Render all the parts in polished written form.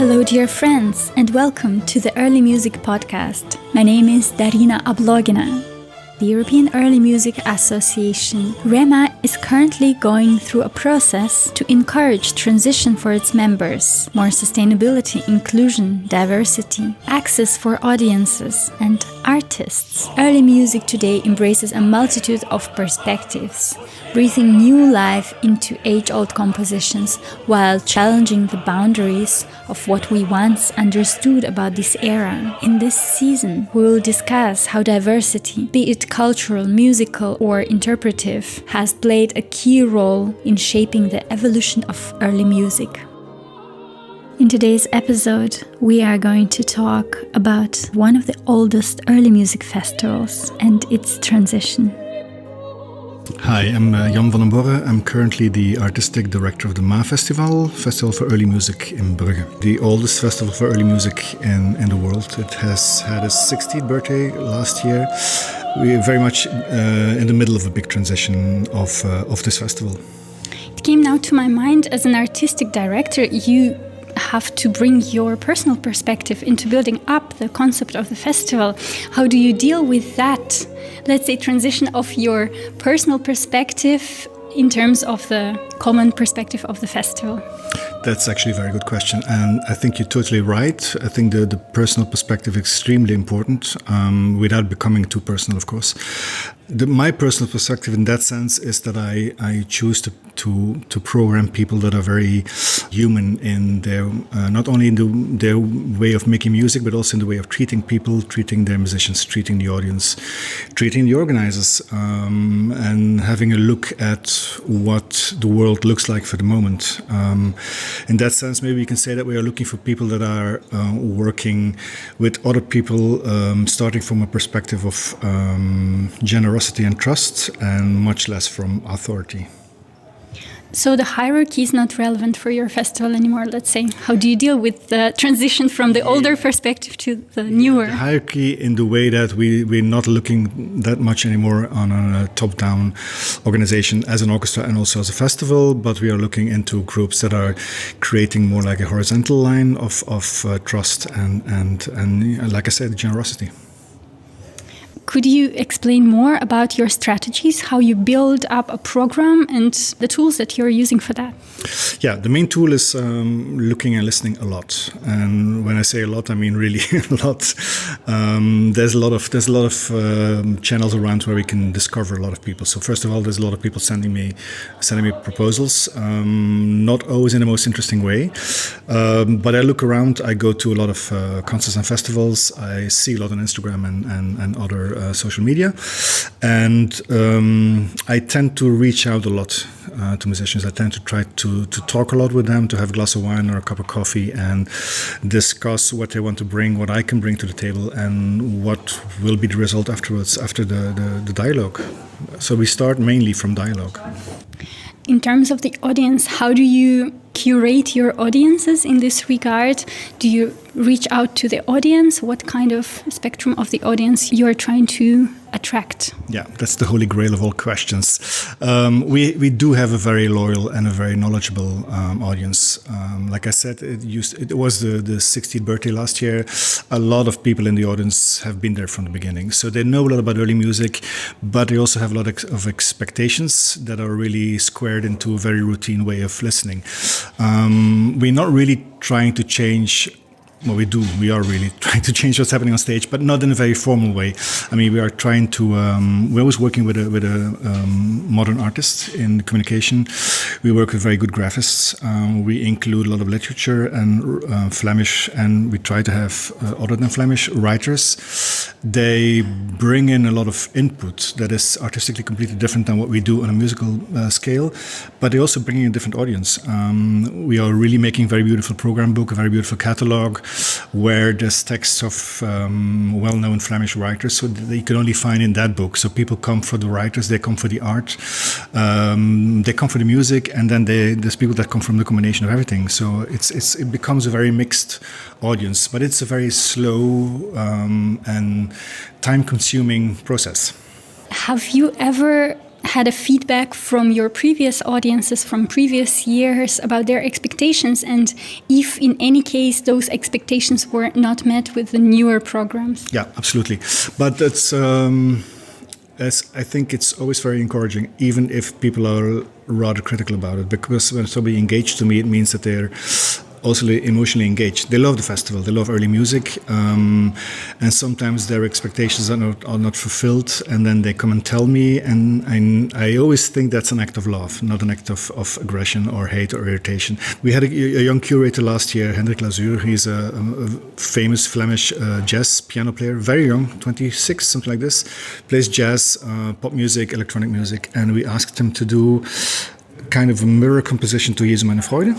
Hello dear friends and welcome to the Early Music Podcast. My name is Darina Ablogina. The European Early Music Association, REMA, is currently going through a process to encourage transition for its members, more sustainability, inclusion, diversity, access for audiences and artists. Early music today embraces a multitude of perspectives, breathing new life into age-old compositions while challenging the boundaries of what we once understood about this era. In this season, we will discuss how diversity, be it cultural, musical, or interpretive, has played a key role in shaping the evolution of early music. In today's episode, we are going to talk about one of the oldest early music festivals and its transition. Hi, I'm Jan van den Borre. I'm currently the artistic director of the MA Festival for Early Music in Brugge. The oldest festival for early music in the world. It has had its 60th birthday last year. We are very much in the middle of a big transition of this festival. It came now to my mind, as an artistic director, you have to bring your personal perspective into building up the concept of the festival. How do you deal with that, let's say, transition of your personal perspective in terms of the common perspective of the festival? That's actually a very good question, and I think you're totally right. I think the personal perspective is extremely important, without becoming too personal, of course. My personal perspective in that sense is that I choose to program people that are very human in their, not only in their way of making music, but also in the way of treating people, treating their musicians, treating the audience, treating the organizers, and having a look at what the world looks like for the moment. In that sense, maybe we can say that we are looking for people that are working with other people, starting from a perspective of generosity and trust, and much less from authority. So the hierarchy is not relevant for your festival anymore, let's say. How do you deal with the transition from the older perspective to the newer? The hierarchy in the way that we're not looking that much anymore on a top-down organization as an orchestra and also as a festival, but we are looking into groups that are creating more like a horizontal line of trust and like I said, generosity. Could you explain more about your strategies, how you build up a program and the tools that you're using for that? Yeah, the main tool is looking and listening a lot. And when I say a lot, I mean really a lot. There's a lot of channels around where we can discover a lot of people. So first of all, there's a lot of people sending me proposals, not always in the most interesting way. But I look around, I go to a lot of concerts and festivals. I see a lot on Instagram and other social media, and I tend to reach out a lot to musicians. I tend to try to talk a lot with them, to have a glass of wine or a cup of coffee and discuss what they want to bring, what I can bring to the table, and what will be the result afterwards, after the dialogue. So we start mainly from dialogue. In terms of the audience, how do you curate your audiences in this regard? Do you reach out to the audience? What kind of spectrum of the audience you are trying to attract? Yeah, that's the holy grail of all questions. We do have a very loyal and a very knowledgeable audience. Like I said, it was the 60th birthday last year. A lot of people in the audience have been there from the beginning. So they know a lot about early music, but they also have a lot of expectations that are really squared into a very routine way of listening. We're not really trying to change. Well, we do. We are really trying to change what's happening on stage, but not in a very formal way. I mean, we are trying to. We're always working with a modern artist in communication. We work with very good graphics. We include a lot of literature and Flemish, and we try to have other than Flemish writers. They bring in a lot of input that is artistically completely different than what we do on a musical scale, but they also bring in a different audience. We are really making a very beautiful program book, a very beautiful catalog, where there's texts of well-known Flemish writers, so that you can only find in that book. So people come for the writers, they come for the art, they come for the music, and then there's people that come from the combination of everything. So it becomes a very mixed audience, but it's a very slow and time-consuming process. Have you ever had a feedback from your previous audiences from previous years about their expectations, and if in any case those expectations were not met with the newer programs? Yeah, absolutely. But I think it's always very encouraging, even if people are rather critical about it, because when somebody engaged to me, it means that they're also emotionally engaged. They love the festival, they love early music, and sometimes their expectations are not fulfilled, and then they come and tell me, and I always think that's an act of love, not an act of aggression or hate or irritation. We had a young curator last year, Hendrik Lazuur. He's a famous Flemish jazz piano player, very young, 26, something like this, plays jazz, pop music, electronic music, and we asked him to do kind of a mirror composition to Jesu meine Freude.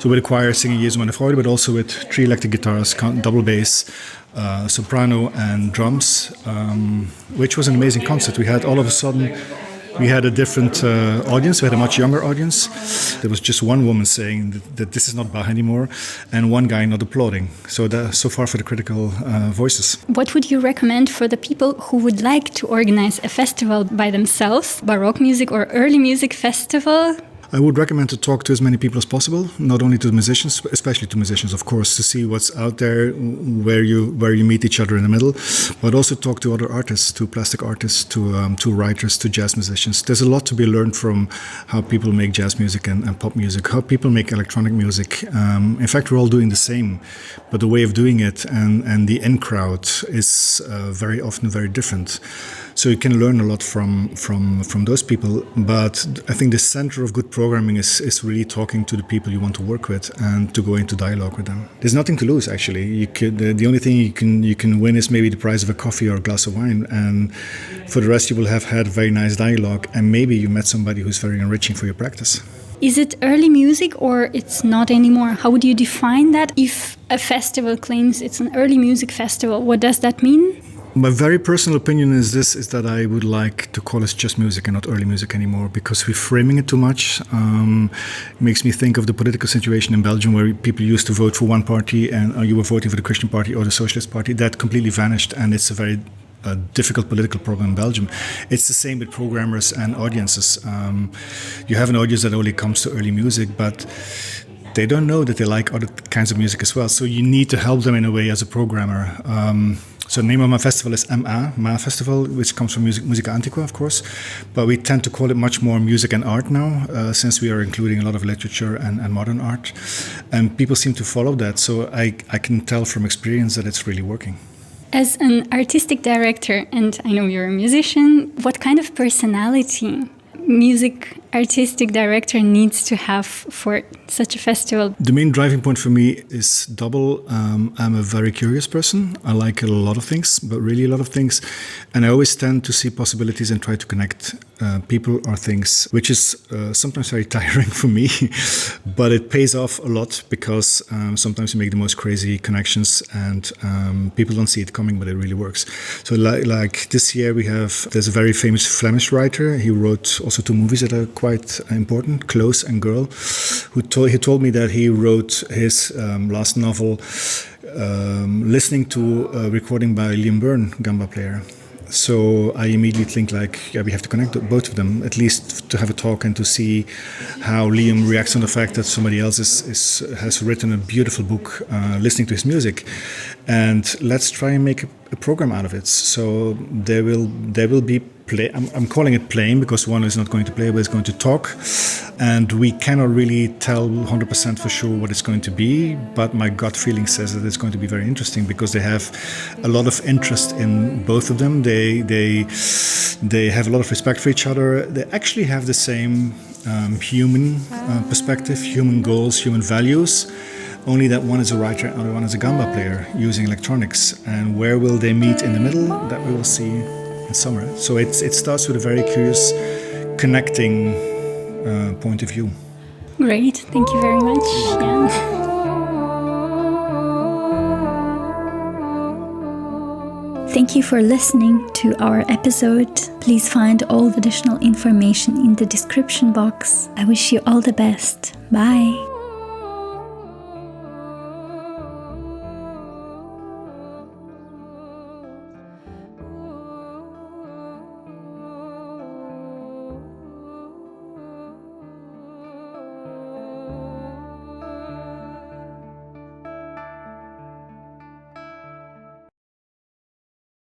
So with the choir singing Jesu meine Freude, but also with 3 electric guitars, double bass, soprano and drums, which was an amazing concert. We had all of a sudden, we had a different audience. We had a much younger audience. There was just one woman saying that this is not Bach anymore, and one guy not applauding. So far for the critical voices. What would you recommend for the people who would like to organize a festival by themselves, Baroque music or early music festival? I would recommend to talk to as many people as possible, not only to the musicians, especially to musicians, of course, to see what's out there, where you meet each other in the middle, but also talk to other artists, to plastic artists, to writers, to jazz musicians. There's a lot to be learned from how people make jazz music and pop music, how people make electronic music. In fact, we're all doing the same, but the way of doing it and the in crowd is very often very different. So you can learn a lot from those people, but I think the center of good programming is really talking to the people you want to work with and to go into dialogue with them. There's nothing to lose, actually. The only thing you can win is maybe the price of a coffee or a glass of wine, and for the rest you will have had very nice dialogue, and maybe you met somebody who's very enriching for your practice. Is it early music or it's not anymore? How would you define that? If a festival claims it's an early music festival, what does that mean? My very personal opinion is that I would like to call it just music and not early music anymore, because we're framing it too much. It makes me think of the political situation in Belgium, where people used to vote for one party and you were voting for the Christian party or the Socialist party. That completely vanished, and it's a very difficult political problem in Belgium. It's the same with programmers and audiences. You have an audience that only comes to early music, but they don't know that they like other kinds of music as well. So you need to help them in a way as a programmer. So the name of my festival is MA Festival, which comes from Musica Antiqua, of course. But we tend to call it much more music and art now, since we are including a lot of literature and modern art. And people seem to follow that. So I can tell from experience that it's really working. As an artistic director, and I know you're a musician, what kind of personality music artistic director needs to have for such a festival? The main driving point for me is double. I'm a very curious person. I like a lot of things, but really a lot of things. And I always tend to see possibilities and try to connect people or things, which is sometimes very tiring for me, but it pays off a lot, because sometimes you make the most crazy connections and people don't see it coming, but it really works. So like this year there's a very famous Flemish writer. He wrote also 2 movies that are quite important, Close and Girl, he told me that he wrote his last novel listening to a recording by Liam Byrne, gamba player. So I immediately think we have to connect both of them, at least to have a talk and to see how Liam reacts on the fact that somebody else has written a beautiful book listening to his music. And let's try and make a program out of it. So there will be play. I'm calling it playing, because one is not going to play, but is going to talk. And we cannot really tell 100% for sure what it's going to be, but my gut feeling says that it's going to be very interesting, because they have a lot of interest in both of them. They have a lot of respect for each other. They actually have the same human perspective, human goals, human values. Only that one is a writer and the other one is a gamba player using electronics. And where will they meet in the middle? That we will see in summer. So it starts with a very curious, connecting point of view. Great, thank you very much, Jan. Thank you for listening to our episode. Please find all the additional information in the description box. I wish you all the best. Bye.